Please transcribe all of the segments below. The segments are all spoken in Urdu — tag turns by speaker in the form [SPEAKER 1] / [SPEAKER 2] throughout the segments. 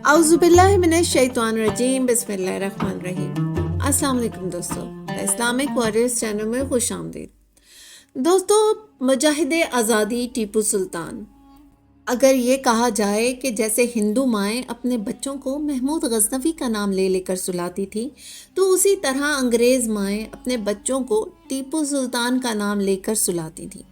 [SPEAKER 1] اعوذ باللہ من الشیطان الرجیم، بسم اللہ الرحمن الرحیم۔ السلام علیکم دوستو، اسلامک وارئرز چینل میں خوش آمدید۔ دوستو، مجاہد آزادی ٹیپو سلطان، اگر یہ کہا جائے کہ جیسے ہندو مائیں اپنے بچوں کو محمود غزنوی کا نام لے لے کر سلاتی تھی، تو اسی طرح انگریز مائیں اپنے بچوں کو ٹیپو سلطان کا نام لے کر سلاتی تھیں۔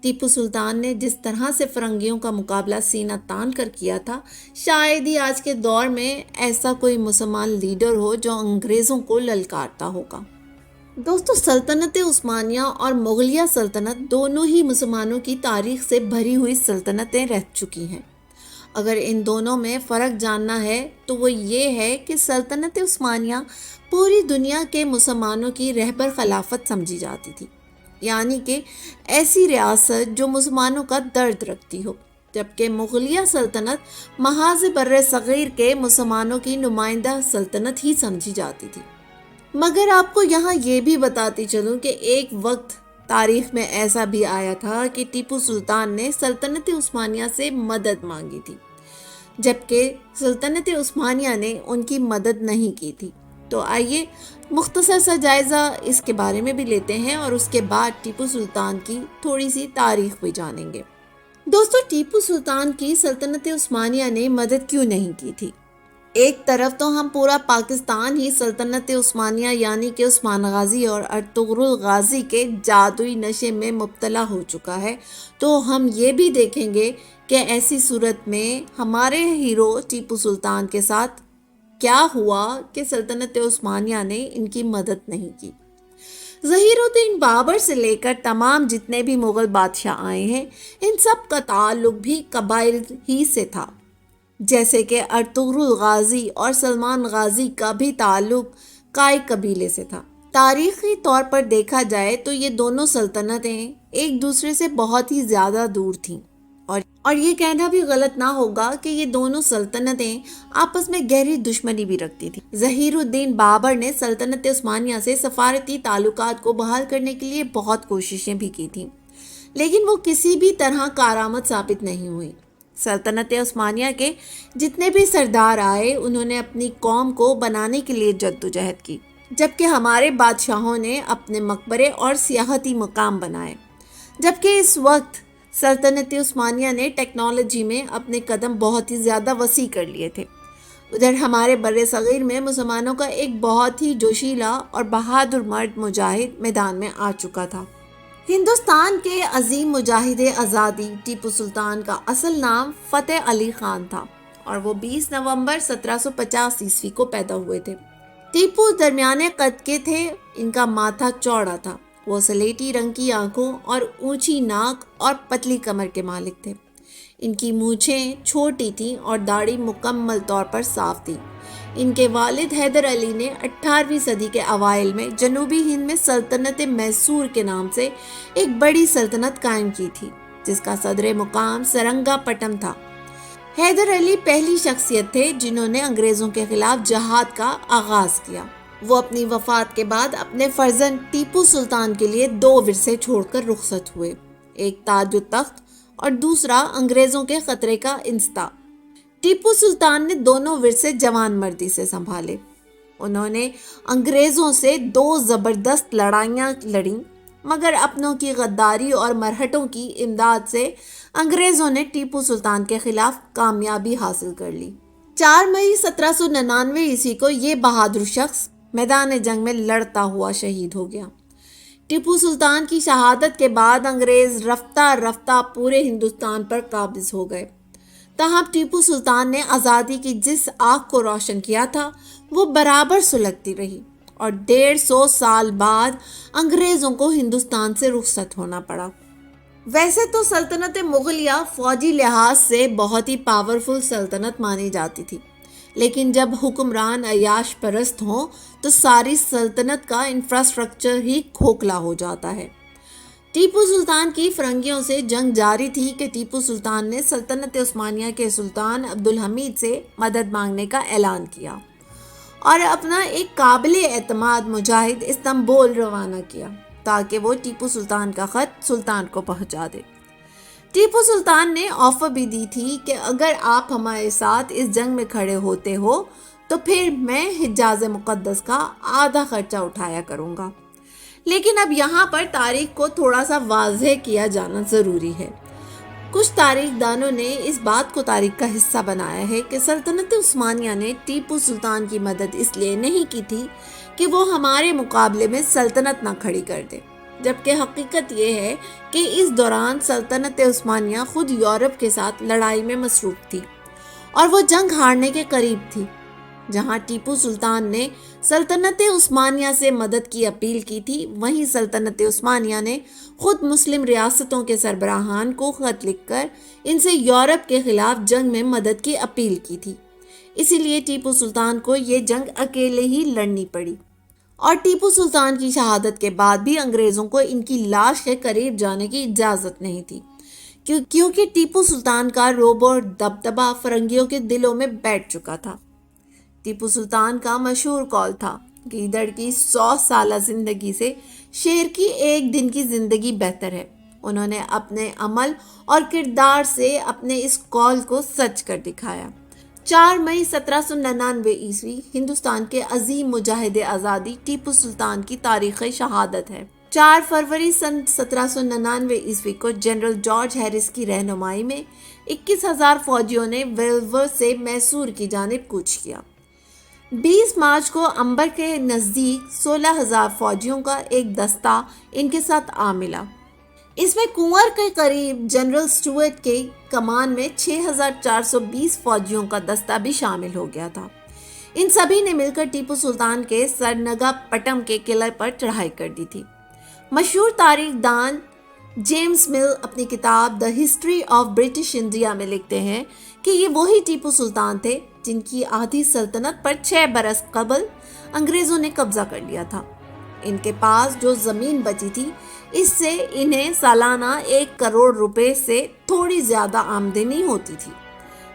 [SPEAKER 1] ٹیپو سلطان نے جس طرح سے فرنگیوں کا مقابلہ سینہ تان کر کیا تھا، شاید ہی آج کے دور میں ایسا کوئی مسلمان لیڈر ہو جو انگریزوں کو للکارتا ہوگا۔ دوستو، سلطنت عثمانیہ اور مغلیہ سلطنت دونوں ہی مسلمانوں کی تاریخ سے بھری ہوئی سلطنتیں رہ چکی ہیں۔ اگر ان دونوں میں فرق جاننا ہے تو وہ یہ ہے کہ سلطنت عثمانیہ پوری دنیا کے مسلمانوں کی رہبر خلافت سمجھی جاتی تھی، یعنی کہ ایسی ریاست جو مسلمانوں کا درد رکھتی ہو، جبکہ مغلیہ سلطنت محاذ بر صغیر کے مسلمانوں کی نمائندہ سلطنت ہی سمجھی جاتی تھی۔ مگر آپ کو یہاں یہ بھی بتاتی چلوں کہ ایک وقت تاریخ میں ایسا بھی آیا تھا کہ ٹیپو سلطان نے سلطنت عثمانیہ سے مدد مانگی تھی، جبکہ سلطنت عثمانیہ نے ان کی مدد نہیں کی تھی۔ تو آئیے مختصر سا جائزہ اس کے بارے میں بھی لیتے ہیں اور اس کے بعد ٹیپو سلطان کی تھوڑی سی تاریخ بھی جانیں گے۔ دوستو، ٹیپو سلطان کی سلطنت عثمانیہ نے مدد کیوں نہیں کی تھی؟ ایک طرف تو ہم پورا پاکستان ہی سلطنت عثمانیہ یعنی کہ عثمان غازی اور ارطغرل غازی کے جادوئی نشے میں مبتلا ہو چکا ہے، تو ہم یہ بھی دیکھیں گے کہ ایسی صورت میں ہمارے ہیرو ٹیپو سلطان کے ساتھ کیا ہوا کہ سلطنت عثمانیہ نے ان کی مدد نہیں کی۔ ظہیر الدین بابر سے لے کر تمام جتنے بھی مغل بادشاہ آئے ہیں، ان سب کا تعلق بھی قبائل ہی سے تھا، جیسے کہ ارطغرل غازی اور سلمان غازی کا بھی تعلق کائی قبیلے سے تھا۔ تاریخی طور پر دیکھا جائے تو یہ دونوں سلطنتیں ایک دوسرے سے بہت ہی زیادہ دور تھیں، اور یہ کہنا بھی غلط نہ ہوگا کہ یہ دونوں سلطنتیں آپس میں گہری دشمنی بھی رکھتی تھیں۔ ظہیر الدین بابر نے سلطنت عثمانیہ سے سفارتی تعلقات کو بحال کرنے کے لیے بہت کوششیں بھی کی تھیں، لیکن وہ کسی بھی طرح کارآمد ثابت نہیں ہوئی۔ سلطنت عثمانیہ کے جتنے بھی سردار آئے، انہوں نے اپنی قوم کو بنانے کے لیے جدوجہد کی، جبکہ ہمارے بادشاہوں نے اپنے مقبرے اور سیاحتی مقام بنائے۔ جبکہ اس وقت سلطنت عثمانیہ نے ٹیکنالوجی میں اپنے قدم بہت ہی زیادہ وسیع کر لیے تھے۔ ادھر ہمارے بر صغیر میں مسلمانوں کا ایک بہت ہی جوشیلا اور بہادر مرد مجاہد میدان میں آ چکا تھا۔ ہندوستان کے عظیم مجاہد آزادی ٹیپو سلطان کا اصل نام فتح علی خان تھا، اور وہ 20 نومبر 1750 کو پیدا ہوئے تھے۔ ٹیپو درمیانے قد کے تھے، ان کا ماتھا چوڑا تھا، وہ سلیٹی رنگ کی آنکھوں اور اونچی ناک اور پتلی کمر کے مالک تھے۔ ان کی مونچھیں چھوٹی تھیں اور داڑھی مکمل طور پر صاف تھی۔ ان کے والد حیدر علی نے 18ویں صدی کے اوائل میں جنوبی ہند میں سلطنت میسور کے نام سے ایک بڑی سلطنت قائم کی تھی، جس کا صدر مقام سرنگا پٹم تھا۔ حیدر علی پہلی شخصیت تھے جنہوں نے انگریزوں کے خلاف جہاد کا آغاز کیا۔ وہ اپنی وفات کے بعد اپنے فرزند ٹیپو سلطان کے لیے 2 ورثے چھوڑ کر رخصت ہوئے، ایک تاج و تخت اور دوسرا انگریزوں کے خطرے کا انستا۔ ٹیپو سلطان نے دونوں ورثے جوان مردی سے سنبھالے۔ انہوں نے انگریزوں سے 2 زبردست لڑائیاں لڑیں، مگر اپنوں کی غداری اور مرہٹوں کی امداد سے انگریزوں نے ٹیپو سلطان کے خلاف کامیابی حاصل کر لی۔ 4 مئی 1799 کو یہ بہادر شخص میدان جنگ میں لڑتا ہوا شہید ہو گیا۔ ٹیپو سلطان کی شہادت کے بعد انگریز رفتہ رفتہ پورے ہندوستان پر قابض ہو گئے، تاہم ٹیپو سلطان نے آزادی کی جس آنکھ کو روشن کیا تھا وہ برابر سلگتی رہی، اور 150 سال بعد انگریزوں کو ہندوستان سے رخصت ہونا پڑا۔ ویسے تو سلطنت مغلیہ فوجی لحاظ سے بہت ہی پاورفل سلطنت مانی جاتی تھی، لیکن جب حکمران عیاش پرست ہوں تو ساری سلطنت کا انفراسٹرکچر ہی کھوکھلا ہو جاتا ہے۔ ٹیپو سلطان کی فرنگیوں سے جنگ جاری تھی کہ ٹیپو سلطان نے سلطنت عثمانیہ کے سلطان عبدالحمید سے مدد مانگنے کا اعلان کیا اور اپنا ایک قابل اعتماد مجاہد استنبول روانہ کیا تاکہ وہ ٹیپو سلطان کا خط سلطان کو پہنچا دے۔ ٹیپو سلطان نے آفر بھی دی تھی کہ اگر آپ ہمارے ساتھ اس جنگ میں کھڑے ہوتے ہو تو پھر میں حجاز مقدس کا آدھا خرچہ اٹھایا کروں گا. لیکن اب یہاں پر تاریخ کو تھوڑا سا واضح کیا جانا ضروری ہے. کچھ تاریخ دانوں نے اس بات کو تاریخ کا حصہ بنایا ہے کہ سلطنت عثمانیہ نے ٹیپو سلطان کی مدد اس لیے نہیں کی تھی کہ وہ ہمارے مقابلے میں سلطنت نہ کھڑی کر دے، جبکہ حقیقت یہ ہے کہ اس دوران سلطنت عثمانیہ خود یورپ کے ساتھ لڑائی میں مصروف تھی اور وہ جنگ ہارنے کے قریب تھی. جہاں ٹیپو سلطان نے سلطنت عثمانیہ سے مدد کی اپیل کی تھی، وہیں سلطنت عثمانیہ نے خود مسلم ریاستوں کے سربراہان کو خط لکھ کر ان سے یورپ کے خلاف جنگ میں مدد کی اپیل کی تھی. اسی لیے ٹیپو سلطان کو یہ جنگ اکیلے ہی لڑنی پڑی. اور ٹیپو سلطان کی شہادت کے بعد بھی انگریزوں کو ان کی لاش کے قریب جانے کی اجازت نہیں تھی، کیونکہ ٹیپو سلطان کا رعب اور دبدبہ فرنگیوں کے دلوں میں بیٹھ چکا تھا. ٹیپو سلطان کا مشہور قول تھا، گیدڑ کی 100 سالہ زندگی سے شیر کی ایک دن کی زندگی بہتر ہے. انہوں نے اپنے عمل اور کردار سے اپنے اس قول کو سچ کر دکھایا. 4 مئی 1799 عیسوی ہندوستان کے عظیم مجاہد آزادی ٹیپو سلطان کی تاریخ شہادت ہے. 4 فروری سن 1799 عیسوی کو جنرل جارج ہیرس کی رہنمائی میں 21,000 فوجیوں نے ویلور سے میسور کی جانب کوچ کیا. 20 مارچ کو امبر کے نزدیک 16,000 فوجیوں کا ایک دستہ ان کے ساتھ آ ملا. اس میں کنور کے قریب جنرل سٹوارٹ کے کمان میں 6,420 فوجیوں کا دستہ بھی شامل ہو گیا تھا. ان سبھی نے مل کر ٹیپو سلطان کے سرنگا پٹم کے قلعے پر چڑھائی کر دی تھی. مشہور تاریخ دان جیمز مل اپنی کتاب the history of British India میں لکھتے ہیں کہ یہ وہی ٹیپو سلطان تھے جن کی آدھی سلطنت پر 6 برس قبل انگریزوں نے قبضہ کر لیا تھا. ان کے پاس جو زمین بچی تھی اس سے انہیں سالانہ 1 کروڑ روپے سے تھوڑی زیادہ آمدنی ہوتی تھی،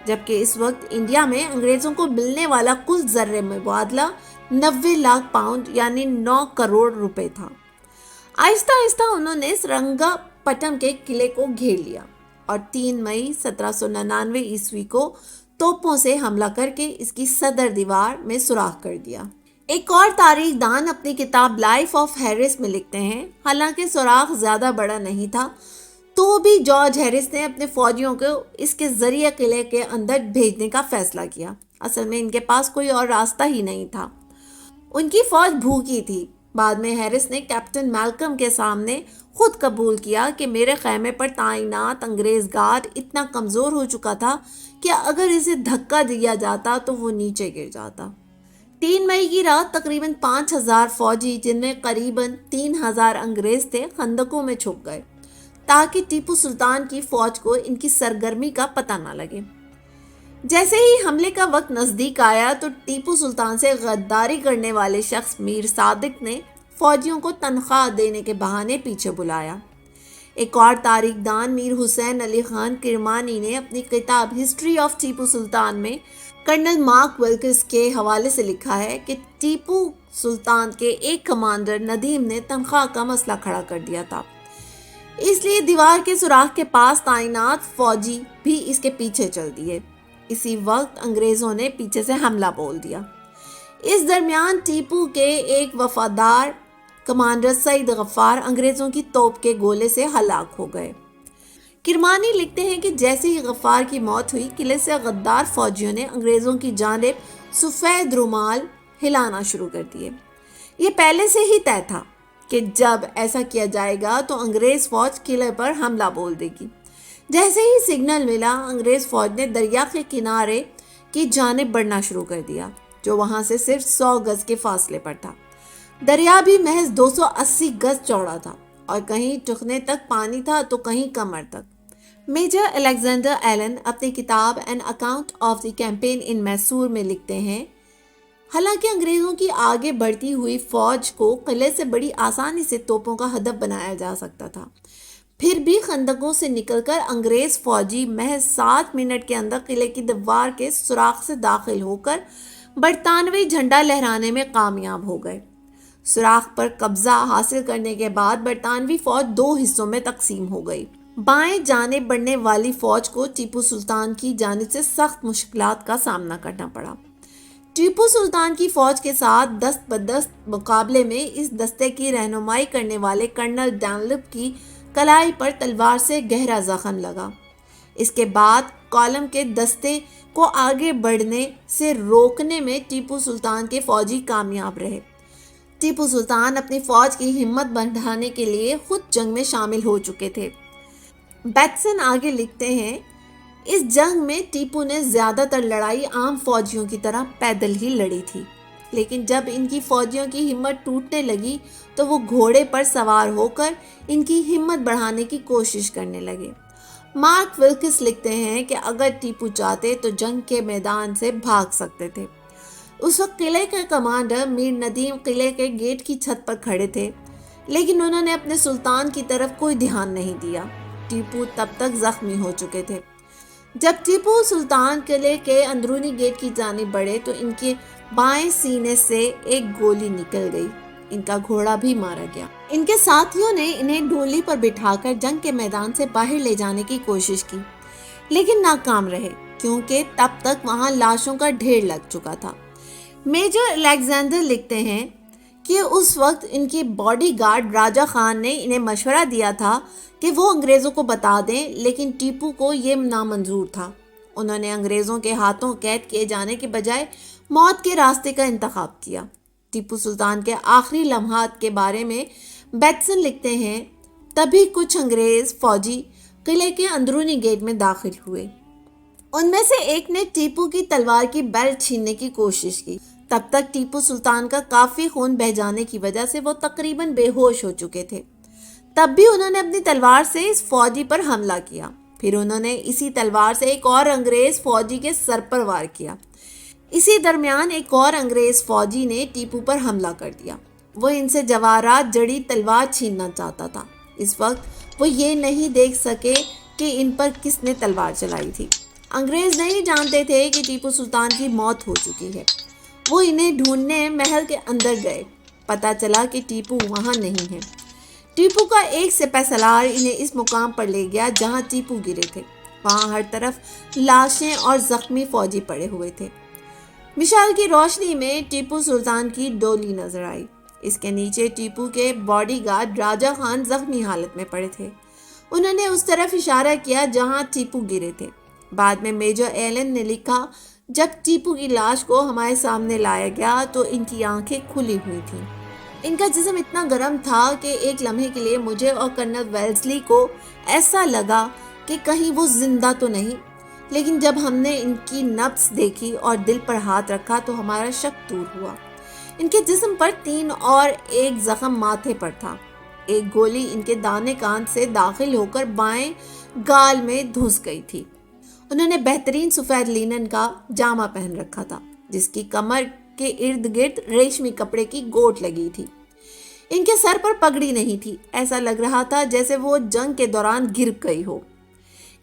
[SPEAKER 1] جبکہ اس وقت انڈیا میں انگریزوں کو ملنے والا کل زر مبادلہ 90 لاکھ پاؤنڈ یعنی 9 کروڑ روپے تھا. آہستہ آہستہ انہوں نے سرنگا پٹم کے قلعے کو گھیر لیا اور 3 مئی 1799 عیسوی کو توپوں سے حملہ کر کے اس کی صدر دیوار میں سوراخ کر دیا. ایک اور تاریخ دان اپنی کتاب لائف آف ہیرس میں لکھتے ہیں حالانکہ سوراخ زیادہ بڑا نہیں تھا تو بھی جارج ہیرس نے اپنے فوجیوں کو اس کے ذریعے قلعے کے اندر بھیجنے کا فیصلہ کیا. اصل میں ان کے پاس کوئی اور راستہ ہی نہیں تھا، ان کی فوج بھوکی تھی. بعد میں ہیرس نے کیپٹن میلکم کے سامنے خود قبول کیا کہ میرے خیمے پر تعینات انگریز گارڈ اتنا کمزور ہو چکا تھا کہ اگر اسے دھکا دیا جاتا تو وہ نیچے گر جاتا. 3 مئی کی رات تقریباً 5,000 فوجی جن میں قریباً 3,000 انگریز تھے خندقوں میں چھپ گئے تاکہ ٹیپو سلطان کی فوج کو ان کی سرگرمی کا پتہ نہ لگے. جیسے ہی حملے کا وقت نزدیک آیا تو ٹیپو سلطان سے غداری کرنے والے شخص میر صادق نے فوجیوں کو تنخواہ دینے کے بہانے پیچھے بلایا. ایک اور تاریخ دان میر حسین علی خان کرمانی نے اپنی کتاب ہسٹری آف ٹیپو سلطان میں کرنل مارک ولکس کے حوالے سے لکھا ہے کہ ٹیپو سلطان کے ایک کمانڈر ندیم نے تنخواہ کا مسئلہ کھڑا کر دیا تھا، اس لیے دیوار کے سوراخ کے پاس تعینات فوجی بھی اس کے پیچھے چل دیے. اسی وقت انگریزوں نے پیچھے سے حملہ بول دیا. اس درمیان ٹیپو کے ایک وفادار کمانڈر سعید غفار انگریزوں کی توپ کے گولے سے ہلاک ہو گئے. کرمانی لکھتے ہیں کہ جیسے ہی غفار کی موت ہوئی قلعے سے غدار فوجیوں نے انگریزوں کی جانب سفید رومال ہلانا شروع کر دیے. یہ پہلے سے ہی طے تھا کہ جب ایسا کیا جائے گا تو انگریز فوج قلعے پر حملہ بول دے گی. جیسے ہی سگنل ملا انگریز فوج نے دریا کے کنارے کی جانب بڑھنا شروع کر دیا جو وہاں سے صرف 100 گز کے فاصلے پر تھا. دریا بھی محض 280 گز چوڑا تھا اور کہیں ٹخنے تک پانی تھا تو کہیں کمر تک. میجر الیگزینڈر ایلن اپنی کتاب an account of the campaign in Mysore میں لکھتے ہیں حالانکہ انگریزوں کی آگے بڑھتی ہوئی فوج کو قلعے سے بڑی آسانی سے توپوں کا ہدف بنایا جا سکتا تھا، پھر بھی خندقوں سے نکل کر انگریز فوجی محض 7 منٹ کے اندر قلعے کی دیوار کے سوراخ سے داخل ہو کر برطانوی جھنڈا لہرانے میں کامیاب ہو گئے. سوراخ پر قبضہ حاصل کرنے کے بعد برطانوی فوج 2 حصوں میں تقسیم ہو گئی. بائیں جانب بڑھنے والی فوج کو ٹیپو سلطان کی جانب سے سخت مشکلات کا سامنا کرنا پڑا۔ ٹیپو سلطان کی فوج کے ساتھ دست بدست مقابلے میں اس دستے کی رہنمائی کرنے والے کرنل ڈنلپ کی کلائی پر تلوار سے گہرا زخم لگا۔ اس کے بعد کالم کے دستے کو آگے بڑھنے سے روکنے میں ٹیپو سلطان کے فوجی کامیاب رہے۔ ٹیپو سلطان اپنی فوج کی ہمت بڑھانے کے لیے خود جنگ میں شامل ہو چکے تھے۔ بیٹسن آگے لکھتے ہیں، اس جنگ میں ٹیپو نے زیادہ تر لڑائی عام فوجیوں کی طرح پیدل ہی لڑی تھی، لیکن جب ان کی فوجیوں کی ہمت ٹوٹنے لگی تو وہ گھوڑے پر سوار ہو کر ان کی ہمت بڑھانے کی کوشش کرنے لگے۔ مارک ولکس لکھتے ہیں کہ اگر ٹیپو چاہتے تو جنگ کے میدان سے بھاگ سکتے تھے۔ اس وقت قلعے کے کمانڈر میر ندیم قلعے کے گیٹ کی چھت پر کھڑے تھے، لیکن انہوں نے اپنے سلطان کی طرف کوئی دھیان نہیں دیا۔ ٹیپو تب تک زخمی ہو چکے تھے۔ جب ٹیپو سلطان قلعے کے اندرونی گیٹ کی جانب بڑھے تو ان کے بائیں سینے سے ایک گولی نکل گئی۔ ان کا گھوڑا بھی مارا گیا۔ ان کے ساتھیوں نے انہیں ڈولی پر بٹھا کر جنگ کے میدان سے باہر لے جانے کی کوشش کی، لیکن ناکام رہے کیونکہ تب تک وہاں لاشوں کا ڈھیر لگ چکا تھا۔ میجر الیگزینڈر لکھتے ہیں کہ اس وقت ان کی باڈی گارڈ راجہ خان نے انہیں مشورہ دیا تھا کہ وہ انگریزوں کو بتا دیں، لیکن ٹیپو کو یہ نامنظور تھا۔ انہوں نے انگریزوں کے ہاتھوں قید کیے جانے کے بجائے موت کے راستے کا انتخاب کیا۔ ٹیپو سلطان کے آخری لمحات کے بارے میں بیٹسن لکھتے ہیں، تبھی کچھ انگریز فوجی قلعے کے اندرونی گیٹ میں داخل ہوئے۔ ان میں سے ایک نے ٹیپو کی تلوار کی بیلٹ چھیننے کی کوشش کی۔ تب تک ٹیپو سلطان کا کافی خون بہہ جانے کی وجہ سے وہ تقریباً بے ہوش ہو چکے تھے۔ تب بھی انہوں نے اپنی تلوار سے اس فوجی پر حملہ کیا۔ پھر انہوں نے اسی تلوار سے ایک اور انگریز فوجی کے سر پر وار کیا۔ اسی درمیان ایک اور انگریز فوجی نے ٹیپو پر حملہ کر دیا۔ وہ ان سے جواہرات جڑی تلوار چھیننا چاہتا تھا۔ اس وقت وہ یہ نہیں دیکھ سکے کہ ان پر کس نے تلوار چلائی تھی۔ انگریز نہیں جانتے تھے کہ ٹیپو سلطان کی موت ہو چکی ہے۔ وہ انہیں ڈھونڈنے محل کے اندر گئے۔ پتہ چلا کہ ٹیپو وہاں نہیں ہے۔ ٹیپو کا ایک سپہ سالار انہیں اس مقام پر لے گیا جہاں ٹیپو گرے تھے۔ وہاں ہر طرف لاشیں اور زخمی فوجی پڑے ہوئے تھے۔ مشال کی روشنی میں ٹیپو سلطان کی ڈولی نظر آئی۔ اس کے نیچے ٹیپو کے باڈی گارڈ راجہ خان زخمی حالت میں پڑے تھے۔ انہوں نے اس طرف اشارہ کیا جہاں ٹیپو گرے تھے۔ بعد میں میجر ایلن نے لکھا، جب ٹیپو کی لاش کو ہمارے سامنے لایا گیا تو ان کی آنکھیں کھلی ہوئی تھیں۔ ان کا جسم اتنا گرم تھا کہ ایک لمحے کے لیے مجھے اور کرنل ویلزلی کو ایسا لگا کہ کہیں وہ زندہ تو نہیں، لیکن جب ہم نے ان کی نبض دیکھی اور دل پر ہاتھ رکھا تو ہمارا شک دور ہوا۔ ان کے جسم پر 3 اور ایک زخم ماتھے پر تھا۔ ایک گولی ان کے دانے کان سے داخل ہو کر بائیں گال میں دھنس گئی تھی۔ انہوں نے بہترین سفید لینن کا جامہ پہن رکھا تھا جس کی کمر کے ارد گرد ریشمی کپڑے کی گوٹ لگی تھی۔ ان کے سر پر پگڑی نہیں تھی۔ ایسا لگ رہا تھا جیسے وہ جنگ کے دوران گر گئی ہو۔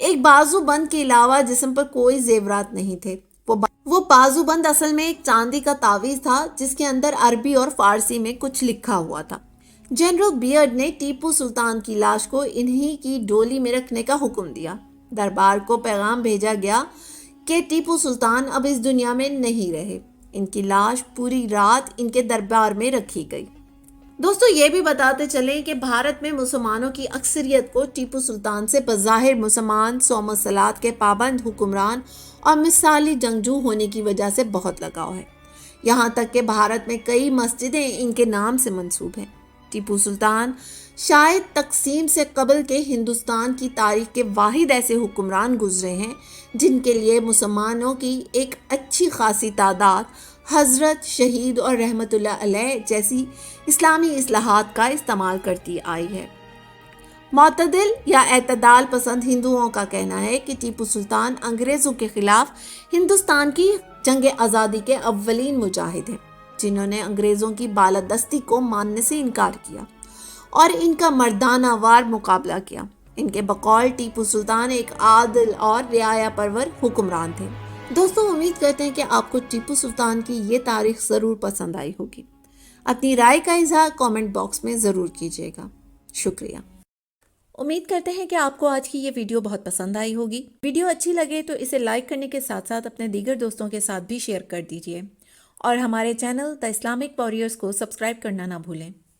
[SPEAKER 1] ایک بازو بند کے علاوہ جسم پر کوئی زیورات نہیں تھے۔ وہ بازو بند اصل میں ایک چاندی کا تعویذ تھا جس کے اندر عربی اور فارسی میں کچھ لکھا ہوا تھا۔ جنرل بیئرڈ نے ٹیپو سلطان کی لاش کو انہی کی ڈولی میں رکھنے کا حکم دیا۔ دربار کو پیغام بھیجا گیا کہ ٹیپو سلطان اب اس دنیا میں نہیں رہے۔ ان کی لاش پوری رات ان کے دربار میں رکھی گئی۔ دوستو یہ بھی بتاتے چلیں کہ بھارت میں مسلمانوں کی اکثریت کو ٹیپو سلطان سے بظاہر مسلمان صوم و صلات کے پابند حکمران اور مثالی جنگجو ہونے کی وجہ سے بہت لگاؤ ہے۔ یہاں تک کہ بھارت میں کئی مسجدیں ان کے نام سے منسوب ہیں۔ ٹیپو سلطان شاید تقسیم سے قبل کے ہندوستان کی تاریخ کے واحد ایسے حکمران گزرے ہیں جن کے لیے مسلمانوں کی ایک اچھی خاصی تعداد حضرت، شہید اور رحمت اللہ علیہ جیسی اسلامی اصطلاحات کا استعمال کرتی آئی ہے۔ معتدل یا اعتدال پسند ہندوؤں کا کہنا ہے کہ ٹیپو سلطان انگریزوں کے خلاف ہندوستان کی جنگ آزادی کے اولین مجاہد ہیں جنہوں نے انگریزوں کی بالادستی کو ماننے سے انکار کیا اور ان کا مردانہ وار مقابلہ کیا۔ ان کے بقول ٹیپو سلطان ایک عادل اور رعایا پرور حکمران تھے۔ دوستوں امید کرتے ہیں کہ آپ کو ٹیپو سلطان کی یہ تاریخ ضرور پسند آئی ہوگی۔ اپنی رائے کا اظہار کامنٹ باکس میں ضرور کیجیے گا۔ شکریہ۔
[SPEAKER 2] امید کرتے ہیں کہ آپ کو آج کی یہ ویڈیو بہت پسند آئی ہوگی۔ ویڈیو اچھی لگے تو اسے لائک کرنے کے ساتھ ساتھ اپنے دیگر دوستوں کے ساتھ بھی شیئر کر دیجیے اور ہمارے چینل دی اسلامک واریئرز کو سبسکرائب کرنا نہ بھولیں۔